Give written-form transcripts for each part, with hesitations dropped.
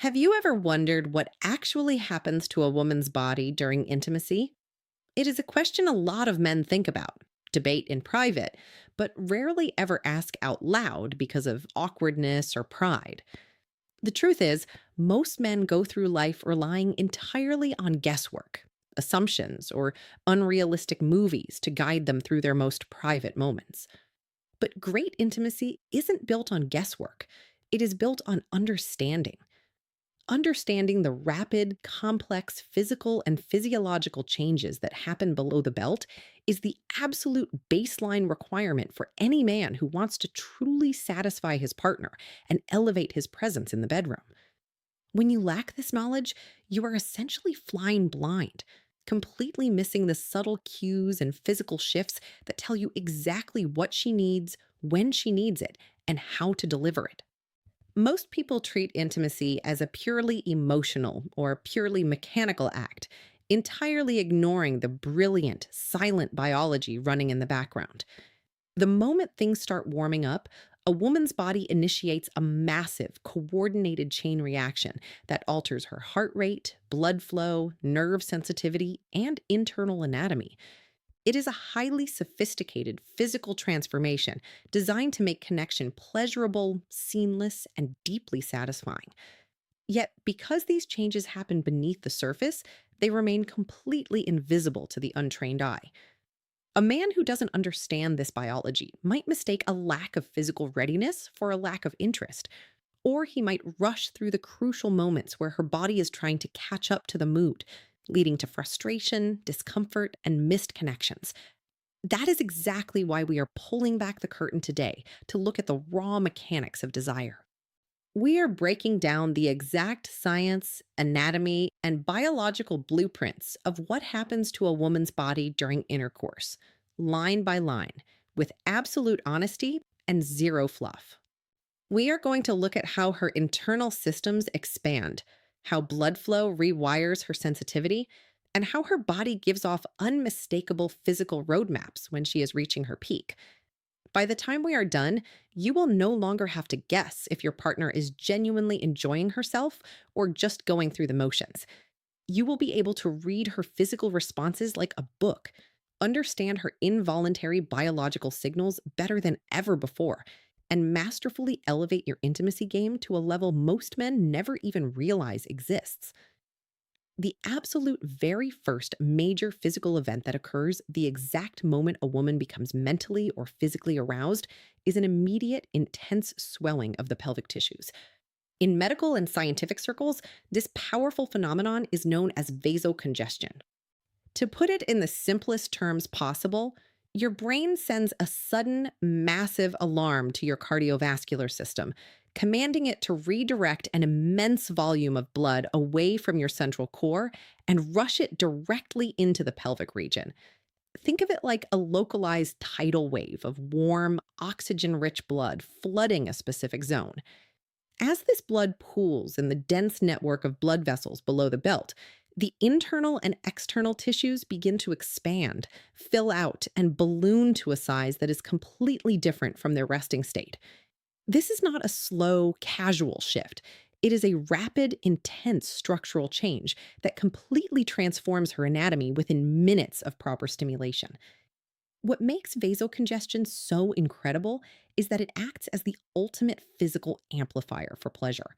Have you ever wondered what actually happens to a woman's body during intimacy? It is a question a lot of men think about, debate in private, but rarely ever ask out loud because of awkwardness or pride. The truth is, most men go through life relying entirely on guesswork, assumptions, or unrealistic movies to guide them through their most private moments. But great intimacy isn't built on guesswork, it is built on understanding. Understanding the rapid, complex physical and physiological changes that happen below the belt is the absolute baseline requirement for any man who wants to truly satisfy his partner and elevate his presence in the bedroom. When you lack this knowledge, you are essentially flying blind, completely missing the subtle cues and physical shifts that tell you exactly what she needs, when she needs it, and how to deliver it. Most people treat intimacy as a purely emotional or purely mechanical act, entirely ignoring the brilliant, silent biology running in the background. The moment things start warming up, a woman's body initiates a massive, coordinated chain reaction that alters her heart rate, blood flow, nerve sensitivity, and internal anatomy. It is a highly sophisticated physical transformation designed to make connection pleasurable, seamless, and deeply satisfying. Yet, because these changes happen beneath the surface, they remain completely invisible to the untrained eye. A man who doesn't understand this biology might mistake a lack of physical readiness for a lack of interest, or he might rush through the crucial moments where her body is trying to catch up to the mood, leading to frustration, discomfort, and missed connections. That is exactly why we are pulling back the curtain today to look at the raw mechanics of desire. We are breaking down the exact science, anatomy, and biological blueprints of what happens to a woman's body during intercourse, line by line, with absolute honesty and zero fluff. We are going to look at how her internal systems expand, how blood flow rewires her sensitivity, and how her body gives off unmistakable physical roadmaps when she is reaching her peak. By the time we are done, you will no longer have to guess if your partner is genuinely enjoying herself or just going through the motions. You will be able to read her physical responses like a book, understand her involuntary biological signals better than ever before, and masterfully elevate your intimacy game to a level most men never even realize exists. The absolute very first major physical event that occurs the exact moment a woman becomes mentally or physically aroused is an immediate, intense swelling of the pelvic tissues. In medical and scientific circles, this powerful phenomenon is known as vasocongestion. To put it in the simplest terms possible, your brain sends a sudden, massive alarm to your cardiovascular system, commanding it to redirect an immense volume of blood away from your central core and rush it directly into the pelvic region. Think of it like a localized tidal wave of warm, oxygen rich blood flooding a specific zone. As this blood pools in the dense network of blood vessels below the belt, the internal and external tissues begin to expand, fill out, and balloon to a size that is completely different from their resting state. This is not a slow, casual shift. It is a rapid, intense structural change that completely transforms her anatomy within minutes of proper stimulation. What makes vasocongestion so incredible is that it acts as the ultimate physical amplifier for pleasure.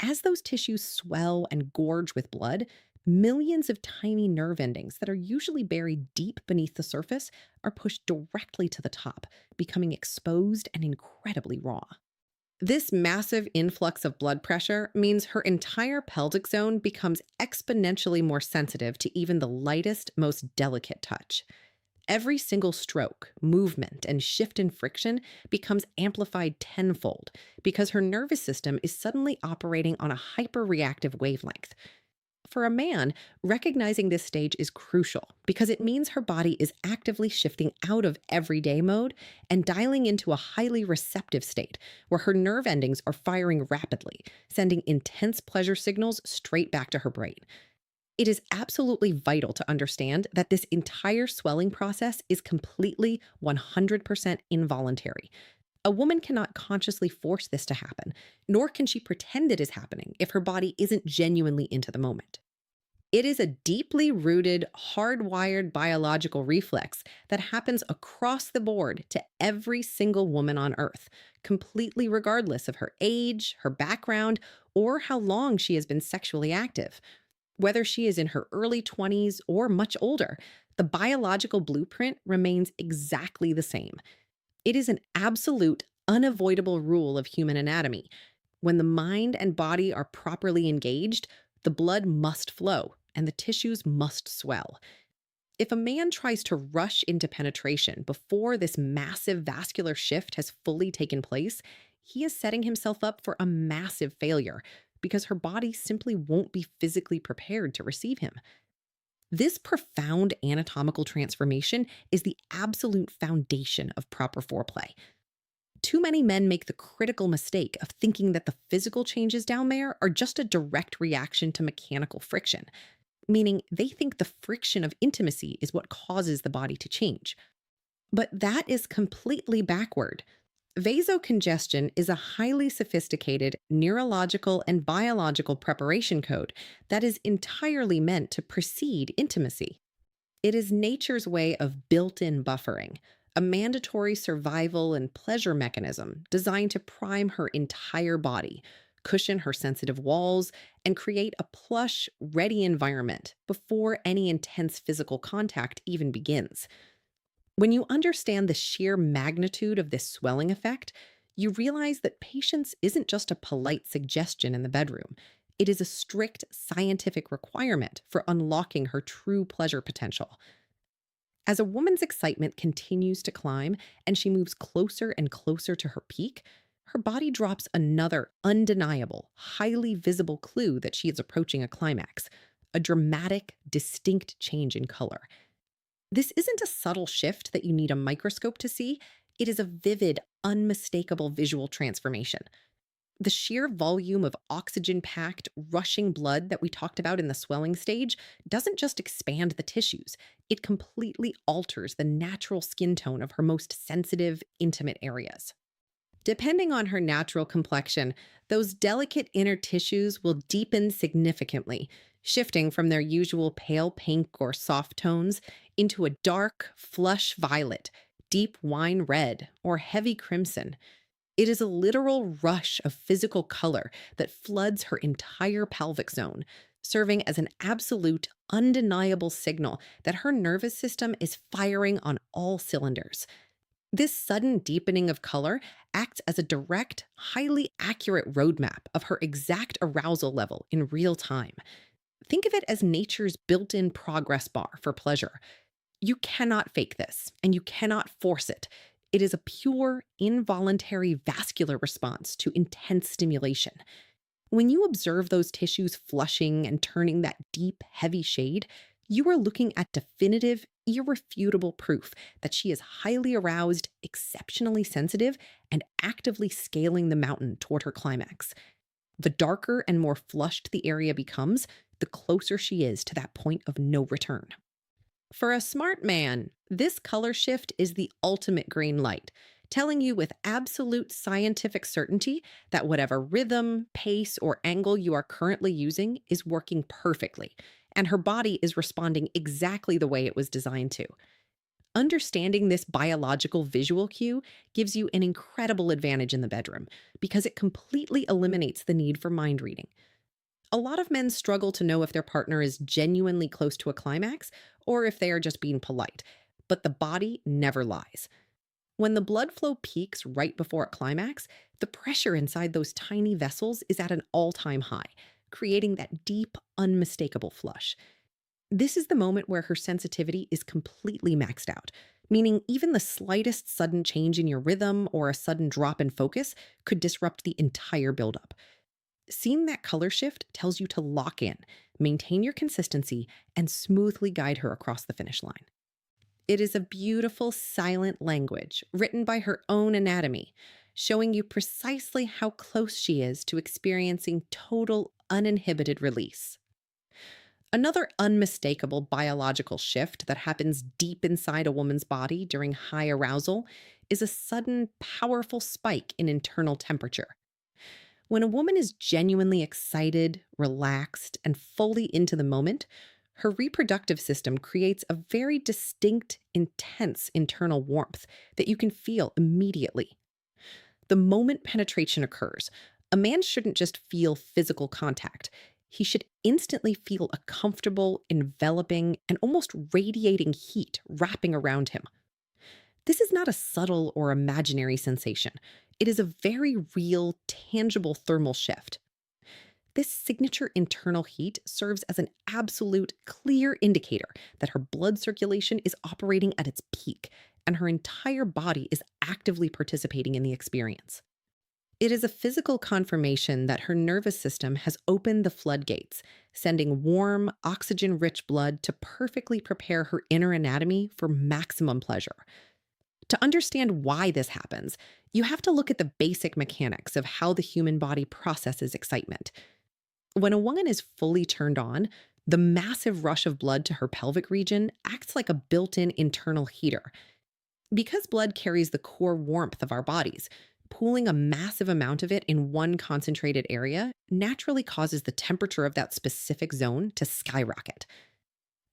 As those tissues swell and gorge with blood, millions of tiny nerve endings that are usually buried deep beneath the surface are pushed directly to the top, becoming exposed and incredibly raw. This massive influx of blood pressure means her entire pelvic zone becomes exponentially more sensitive to even the lightest, most delicate touch. Every single stroke, movement, and shift in friction becomes amplified tenfold because her nervous system is suddenly operating on a hyperreactive wavelength. For a man, recognizing this stage is crucial because it means her body is actively shifting out of everyday mode and dialing into a highly receptive state where her nerve endings are firing rapidly, sending intense pleasure signals straight back to her brain. It is absolutely vital to understand that this entire swelling process is completely 100% involuntary. A woman cannot consciously force this to happen, nor can she pretend it is happening if her body isn't genuinely into the moment. It is a deeply rooted, hardwired biological reflex that happens across the board to every single woman on Earth, completely regardless of her age, her background, or how long she has been sexually active. Whether she is in her early 20s or much older, the biological blueprint remains exactly the same. It is an absolute, unavoidable rule of human anatomy. When the mind and body are properly engaged, the blood must flow and the tissues must swell. If a man tries to rush into penetration before this massive vascular shift has fully taken place, he is setting himself up for a massive failure because her body simply won't be physically prepared to receive him. This profound anatomical transformation is the absolute foundation of proper foreplay. Too many men make the critical mistake of thinking that the physical changes down there are just a direct reaction to mechanical friction, meaning they think the friction of intimacy is what causes the body to change. But that is completely backward. Vasocongestion is a highly sophisticated neurological and biological preparation code that is entirely meant to precede intimacy. It is nature's way of built-in buffering, a mandatory survival and pleasure mechanism designed to prime her entire body, cushion her sensitive walls, and create a plush, ready environment before any intense physical contact even begins. When you understand the sheer magnitude of this swelling effect, you realize that patience isn't just a polite suggestion in the bedroom. It is a strict scientific requirement for unlocking her true pleasure potential. As a woman's excitement continues to climb and she moves closer and closer to her peak, her body drops another undeniable, highly visible clue that she is approaching a climax, a dramatic, distinct change in color. This isn't a subtle shift that you need a microscope to see. It is a vivid, unmistakable visual transformation. The sheer volume of oxygen-packed, rushing blood that we talked about in the swelling stage doesn't just expand the tissues, it completely alters the natural skin tone of her most sensitive, intimate areas. Depending on her natural complexion, those delicate inner tissues will deepen significantly, shifting from their usual pale pink or soft tones into a dark, flush violet, deep wine red, or heavy crimson. It is a literal rush of physical color that floods her entire pelvic zone, serving as an absolute, undeniable signal that her nervous system is firing on all cylinders. This sudden deepening of color acts as a direct, highly accurate roadmap of her exact arousal level in real time. Think of it as nature's built-in progress bar for pleasure. You cannot fake this, and you cannot force it. It is a pure, involuntary vascular response to intense stimulation. When you observe those tissues flushing and turning that deep, heavy shade, you are looking at definitive, irrefutable proof that she is highly aroused, exceptionally sensitive, and actively scaling the mountain toward her climax. The darker and more flushed the area becomes, the closer she is to that point of no return. For a smart man, this color shift is the ultimate green light, telling you with absolute scientific certainty that whatever rhythm, pace, or angle you are currently using is working perfectly, and her body is responding exactly the way it was designed to. Understanding this biological visual cue gives you an incredible advantage in the bedroom because it completely eliminates the need for mind reading. A lot of men struggle to know if their partner is genuinely close to a climax or if they are just being polite, but the body never lies. When the blood flow peaks right before a climax, the pressure inside those tiny vessels is at an all-time high, creating that deep, unmistakable flush. This is the moment where her sensitivity is completely maxed out, meaning even the slightest sudden change in your rhythm or a sudden drop in focus could disrupt the entire buildup. Seeing that color shift tells you to lock in, maintain your consistency, and smoothly guide her across the finish line. It is a beautiful, silent language written by her own anatomy, showing you precisely how close she is to experiencing total, uninhibited release. Another unmistakable biological shift that happens deep inside a woman's body during high arousal is a sudden, powerful spike in internal temperature. When a woman is genuinely excited, relaxed, and fully into the moment, her reproductive system creates a very distinct, intense internal warmth that you can feel immediately. The moment penetration occurs, a man shouldn't just feel physical contact. He should instantly feel a comfortable, enveloping, and almost radiating heat wrapping around him. This is not a subtle or imaginary sensation. It is a very real, tangible thermal shift. This signature internal heat serves as an absolute clear indicator that her blood circulation is operating at its peak and her entire body is actively participating in the experience. It is a physical confirmation that her nervous system has opened the floodgates, sending warm, oxygen rich blood to perfectly prepare her inner anatomy for maximum pleasure. To understand why this happens, you have to look at the basic mechanics of how the human body processes excitement. When a woman is fully turned on, the massive rush of blood to her pelvic region acts like a built in internal heater. Because blood carries the core warmth of our bodies, pooling a massive amount of it in one concentrated area naturally causes the temperature of that specific zone to skyrocket.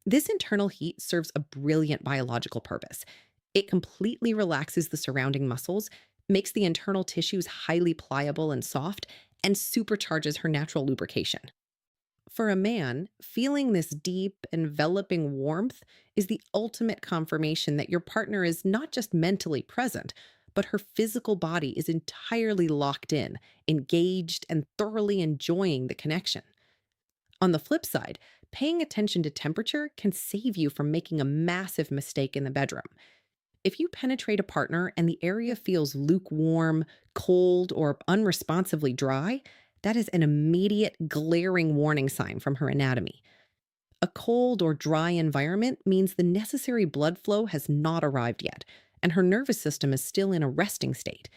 This internal heat serves a brilliant biological purpose. It completely relaxes the surrounding muscles, makes the internal tissues highly pliable and soft, and supercharges her natural lubrication. For a man, feeling this deep, enveloping warmth is the ultimate confirmation that your partner is not just mentally present, but her physical body is entirely locked in, engaged, and thoroughly enjoying the connection. On the flip side, paying attention to temperature can save you from making a massive mistake in the bedroom. If you penetrate a partner and the area feels lukewarm, cold, or unresponsively dry, that is an immediate, glaring warning sign from her anatomy. A cold or dry environment means the necessary blood flow has not arrived yet, and her nervous system is still in a resting state.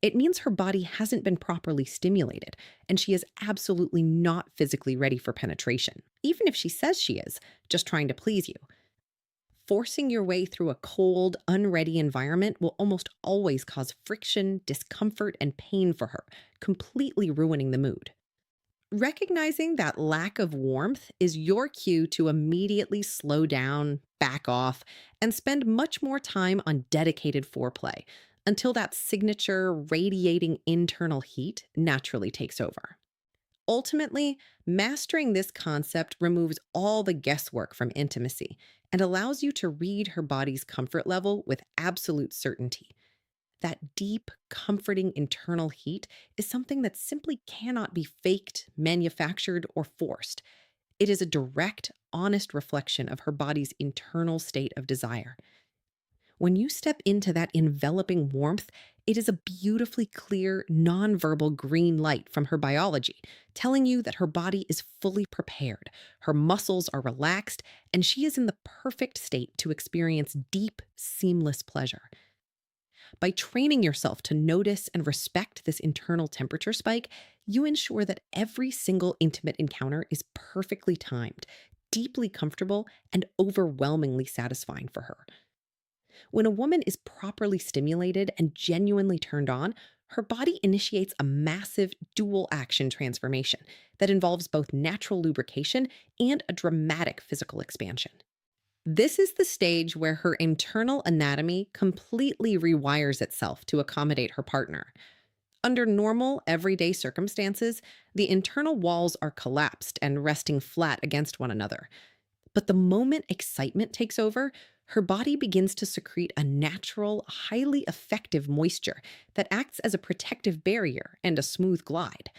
It means her body hasn't been properly stimulated, and she is absolutely not physically ready for penetration, even if she says she is, just trying to please you. Forcing your way through a cold, unready environment will almost always cause friction, discomfort, and pain for her, completely ruining the mood. Recognizing that lack of warmth is your cue to immediately slow down, back off, and spend much more time on dedicated foreplay until that signature radiating internal heat naturally takes over. Ultimately, mastering this concept removes all the guesswork from intimacy and allows you to read her body's comfort level with absolute certainty. That deep, comforting internal heat is something that simply cannot be faked, manufactured, or forced. It is a direct, honest reflection of her body's internal state of desire. When you step into that enveloping warmth, it is a beautifully clear, nonverbal green light from her biology, telling you that her body is fully prepared, her muscles are relaxed, and she is in the perfect state to experience deep, seamless pleasure. By training yourself to notice and respect this internal temperature spike, you ensure that every single intimate encounter is perfectly timed, deeply comfortable, and overwhelmingly satisfying for her. When a woman is properly stimulated and genuinely turned on, her body initiates a massive dual action transformation that involves both natural lubrication and a dramatic physical expansion. This is the stage where her internal anatomy completely rewires itself to accommodate her partner. Under normal, everyday circumstances, the internal walls are collapsed and resting flat against one another. But the moment excitement takes over, her body begins to secrete a natural, highly effective moisture that acts as a protective barrier and a smooth glide.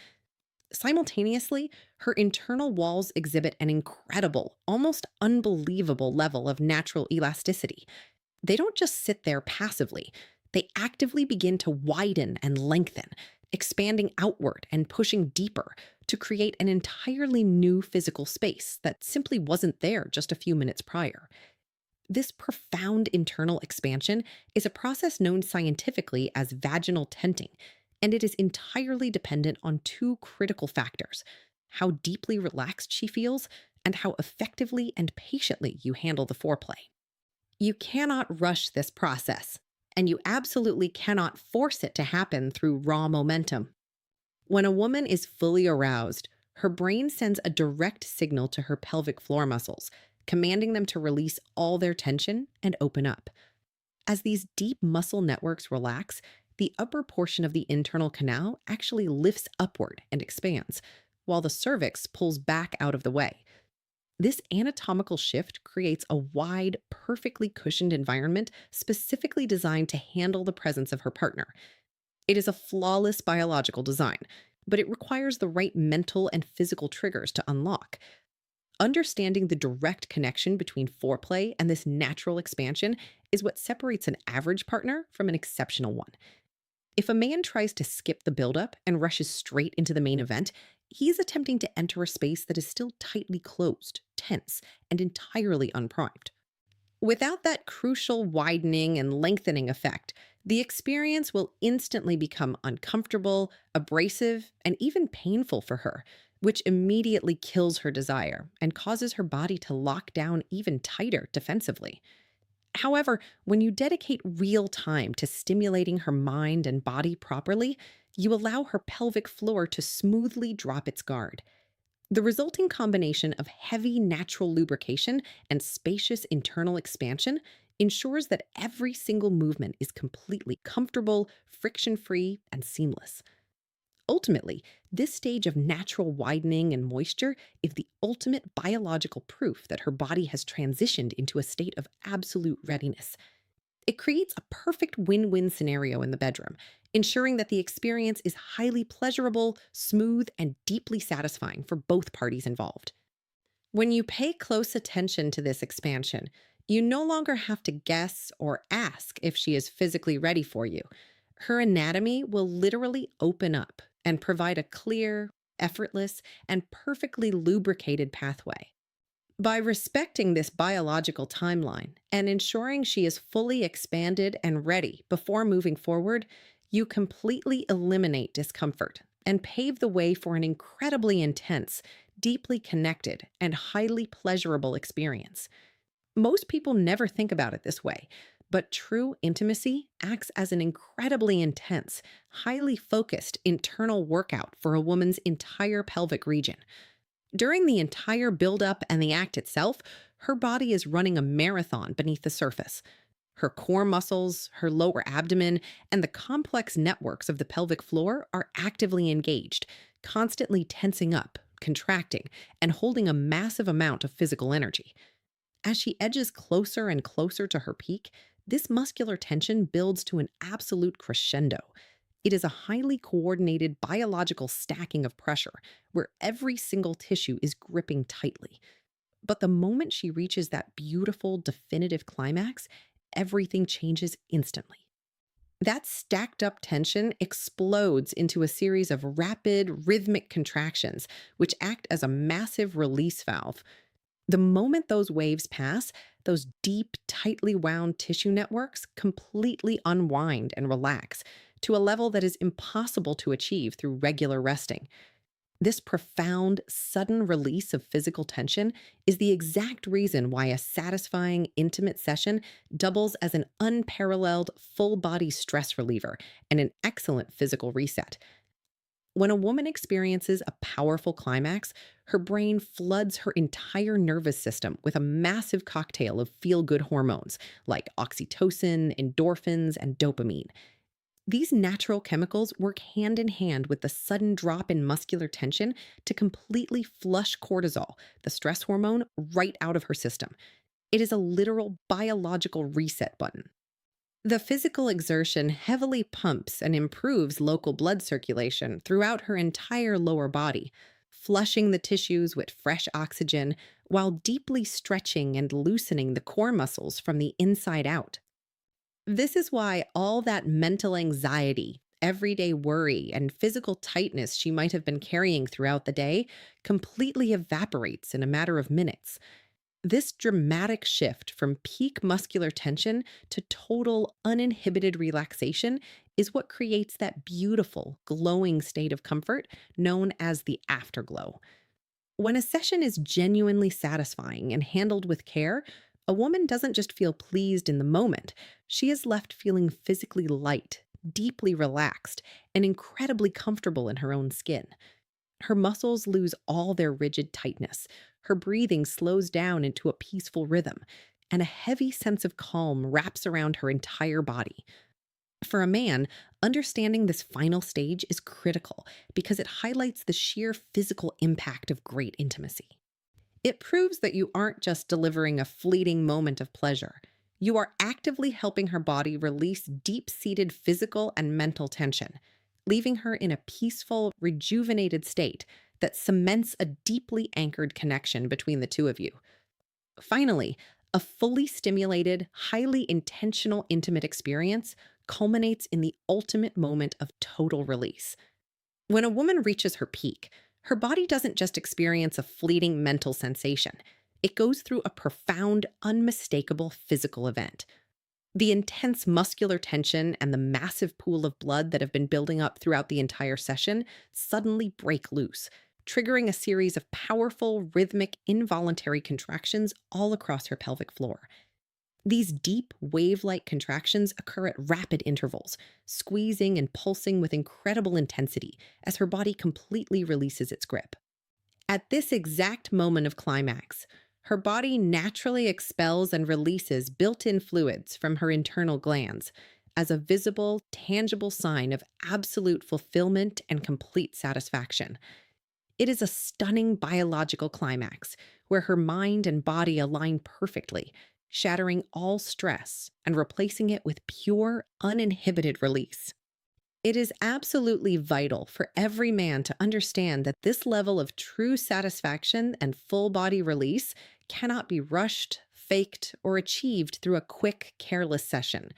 Simultaneously, her internal walls exhibit an incredible, almost unbelievable level of natural elasticity. They don't just sit there passively, they actively begin to widen and lengthen, expanding outward and pushing deeper to create an entirely new physical space that simply wasn't there just a few minutes prior. This profound internal expansion is a process known scientifically as vaginal tenting, and it is entirely dependent on two critical factors: how deeply relaxed she feels and how effectively and patiently you handle the foreplay. You cannot rush this process, and you absolutely cannot force it to happen through raw momentum. When a woman is fully aroused, her brain sends a direct signal to her pelvic floor muscles, commanding them to release all their tension and open up. As these deep muscle networks relax, the upper portion of the internal canal actually lifts upward and expands, while the cervix pulls back out of the way. This anatomical shift creates a wide, perfectly cushioned environment specifically designed to handle the presence of her partner. It is a flawless biological design, but it requires the right mental and physical triggers to unlock. Understanding the direct connection between foreplay and this natural expansion is what separates an average partner from an exceptional one. If a man tries to skip the buildup and rushes straight into the main event, he's attempting to enter a space that is still tightly closed, tense, and entirely unprimed. Without that crucial widening and lengthening effect, the experience will instantly become uncomfortable, abrasive, and even painful for her, which immediately kills her desire and causes her body to lock down even tighter defensively. However, when you dedicate real time to stimulating her mind and body properly, you allow her pelvic floor to smoothly drop its guard. The resulting combination of heavy natural lubrication and spacious internal expansion ensures that every single movement is completely comfortable, friction free, and seamless. Ultimately, this stage of natural widening and moisture is the ultimate biological proof that her body has transitioned into a state of absolute readiness. It creates a perfect win-win scenario in the bedroom, ensuring that the experience is highly pleasurable, smooth, and deeply satisfying for both parties involved. When you pay close attention to this expansion, you no longer have to guess or ask if she is physically ready for you. Her anatomy will literally open up and provide a clear, effortless, and perfectly lubricated pathway. By respecting this biological timeline and ensuring she is fully expanded and ready before moving forward, you completely eliminate discomfort and pave the way for an incredibly intense, deeply connected, and highly pleasurable experience. Most people never think about it this way, but true intimacy acts as an incredibly intense, highly focused internal workout for a woman's entire pelvic region. During the entire buildup and the act itself, her body is running a marathon beneath the surface. Her core muscles, her lower abdomen, and the complex networks of the pelvic floor are actively engaged, constantly tensing up, contracting, and holding a massive amount of physical energy. As she edges closer and closer to her peak, this muscular tension builds to an absolute crescendo. It is a highly coordinated biological stacking of pressure where every single tissue is gripping tightly. But the moment she reaches that beautiful, definitive climax, everything changes instantly. That stacked up tension explodes into a series of rapid, rhythmic contractions, which act as a massive release valve. The moment those waves pass, those deep, tightly wound tissue networks completely unwind and relax to a level that is impossible to achieve through regular resting. This profound, sudden release of physical tension is the exact reason why a satisfying, intimate session doubles as an unparalleled full body stress reliever and an excellent physical reset. When a woman experiences a powerful climax, her brain floods her entire nervous system with a massive cocktail of feel good hormones like oxytocin, endorphins, and dopamine. These natural chemicals work hand in hand with the sudden drop in muscular tension to completely flush cortisol, the stress hormone, right out of her system. It is a literal biological reset button. The physical exertion heavily pumps and improves local blood circulation throughout her entire lower body, flushing the tissues with fresh oxygen while deeply stretching and loosening the core muscles from the inside out. This is why all that mental anxiety, everyday worry, and physical tightness she might have been carrying throughout the day completely evaporates in a matter of minutes. This dramatic shift from peak muscular tension to total uninhibited relaxation is what creates that beautiful, glowing state of comfort known as the afterglow. When a session is genuinely satisfying and handled with care, a woman doesn't just feel pleased in the moment, she is left feeling physically light, deeply relaxed, and incredibly comfortable in her own skin. Her muscles lose all their rigid tightness, her breathing slows down into a peaceful rhythm, and a heavy sense of calm wraps around her entire body. For a man, understanding this final stage is critical because it highlights the sheer physical impact of great intimacy. It proves that you aren't just delivering a fleeting moment of pleasure. You are actively helping her body release deep seated physical and mental tension, leaving her in a peaceful, rejuvenated state that cements a deeply anchored connection between the two of you. Finally, a fully stimulated, highly intentional, intimate experience culminates in the ultimate moment of total release. When a woman reaches her peak, her body doesn't just experience a fleeting mental sensation. It goes through a profound, unmistakable physical event. The intense muscular tension and the massive pool of blood that have been building up throughout the entire session suddenly break loose, triggering a series of powerful, rhythmic, involuntary contractions all across her pelvic floor. These deep, wave like contractions occur at rapid intervals, squeezing and pulsing with incredible intensity as her body completely releases its grip. At this exact moment of climax, her body naturally expels and releases built in fluids from her internal glands as a visible, tangible sign of absolute fulfillment and complete satisfaction. It is a stunning biological climax where her mind and body align perfectly, shattering all stress and replacing it with pure, uninhibited release. It is absolutely vital for every man to understand that this level of true satisfaction and full body release cannot be rushed, faked, or achieved through a quick, careless session.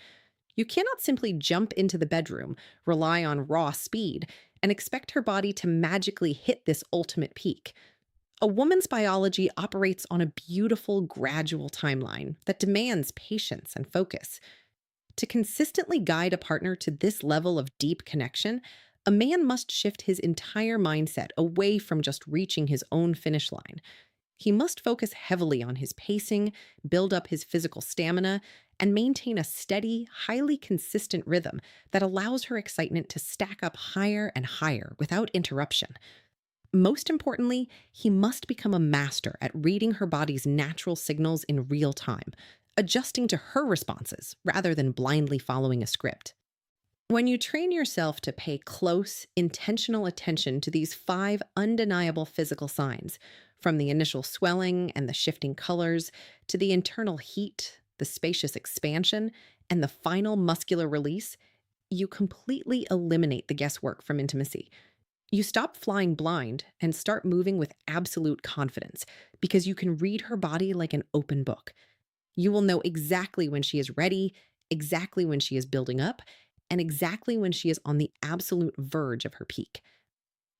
You cannot simply jump into the bedroom, rely on raw speed, and expect her body to magically hit this ultimate peak. A woman's biology operates on a beautiful, gradual timeline that demands patience and focus. To consistently guide a partner to this level of deep connection, a man must shift his entire mindset away from just reaching his own finish line. He must focus heavily on his pacing, build up his physical stamina, and maintain a steady, highly consistent rhythm that allows her excitement to stack up higher and higher without interruption. Most importantly, he must become a master at reading her body's natural signals in real time, adjusting to her responses rather than blindly following a script. When you train yourself to pay close, intentional attention to these 5 undeniable physical signs, from the initial swelling and the shifting colors to the internal heat, the spacious expansion, and the final muscular release, you completely eliminate the guesswork from intimacy. You stop flying blind and start moving with absolute confidence because you can read her body like an open book. You will know exactly when she is ready, exactly when she is building up, and exactly when she is on the absolute verge of her peak.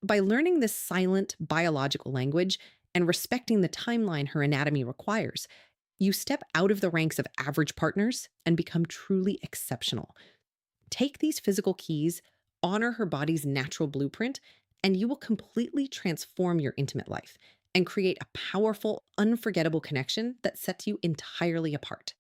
By learning this silent biological language and respecting the timeline her anatomy requires, you step out of the ranks of average partners and become truly exceptional. Take these physical keys, honor her body's natural blueprint, and you will completely transform your intimate life and create a powerful, unforgettable connection that sets you entirely apart.